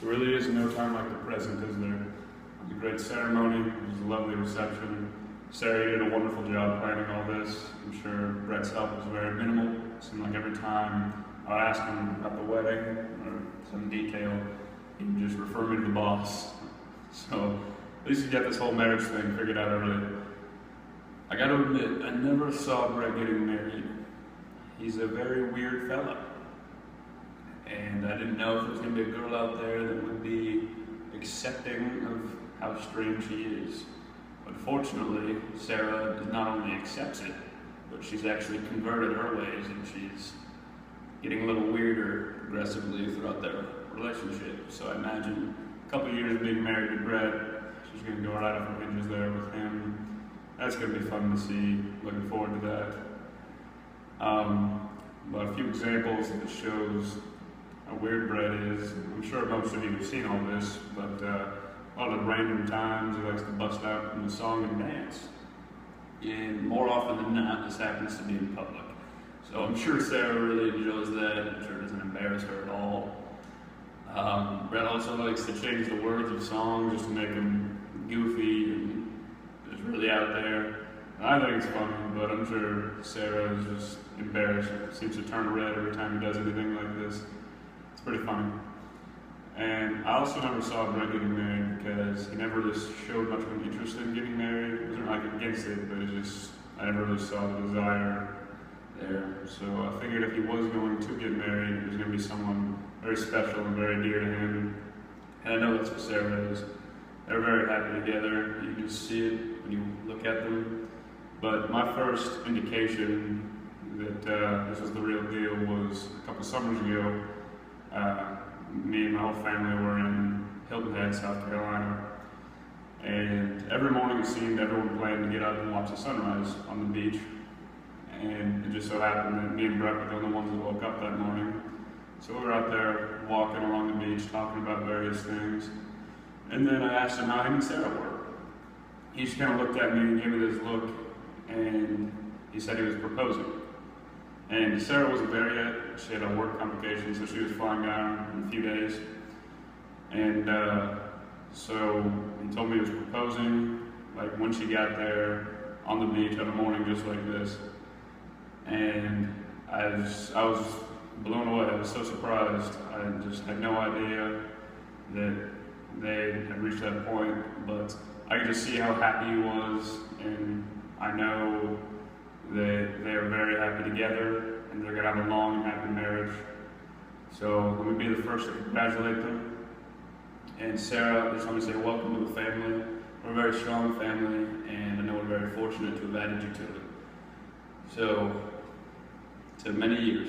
There really is no time like the present, is there? It was a great ceremony, it was a lovely reception. Sarah did a wonderful job planning all this. I'm sure Brett's help was very minimal. It seemed like every time I would ask him about the wedding or some detail, he would just refer me to the boss. So at least you get this whole marriage thing figured out early. I gotta admit, I never saw Brett getting married. He's a very weird fella. And I didn't know if there was gonna be a girl out there that would be accepting of how strange he is. But fortunately, Sarah not only accepts it, but she's actually converted her ways, and she's getting a little weirder progressively throughout their relationship. So I imagine a couple of years being married to Brett, she's going to go right off her hinges there with him. That's going to be fun to see. Looking forward to that. But a few examples that shows how weird Brett is. I'm sure most of you have seen all this, but a lot of random times he likes to bust out in the song and dance. And more often than not, this happens to be in public. So I'm sure Sarah really enjoys that. I'm sure it doesn't embarrass her at all. Brett also likes to change the words of songs just to make them goofy and just really out there. And I think it's funny, but I'm sure Sarah is just embarrassed. Seems to turn red every time he does anything like this. It's pretty funny. And I also never saw Brett getting married because he never really showed much of an interest in getting married. He wasn't like against it, but I never really saw the desire there. So I figured if he was going to get married, it was going to be someone very special and very dear to him. And I know that's what Sarah is. They're very happy together. You can just see it when you look at them. But my first indication that this was the real deal was a couple summers ago. Me and my whole family were in Hilton Head, South Carolina. And every morning it seemed everyone planned to get up and watch the sunrise on the beach. And it just so happened that me and Brett were the only ones that woke up that morning. So we were out there walking along the beach, talking about various things. And then I asked him how him and Sarah were. He just kind of looked at me and gave me this look, and he said he was proposing. And Sarah wasn't there yet. She had a work complication, so she was flying down in a few days. And so he told me he was proposing, like when she got there on the beach on a morning just like this. And I was blown away. I was so surprised. I just had no idea that they had reached that point. But I could just see how happy he was, and I know that they are very happy together, and they're going to have a long and happy marriage. So let me be the first to congratulate them. And Sarah, I just want to say welcome to the family. We're a very strong family, and I know we're very fortunate to have added you to it. So, to many years.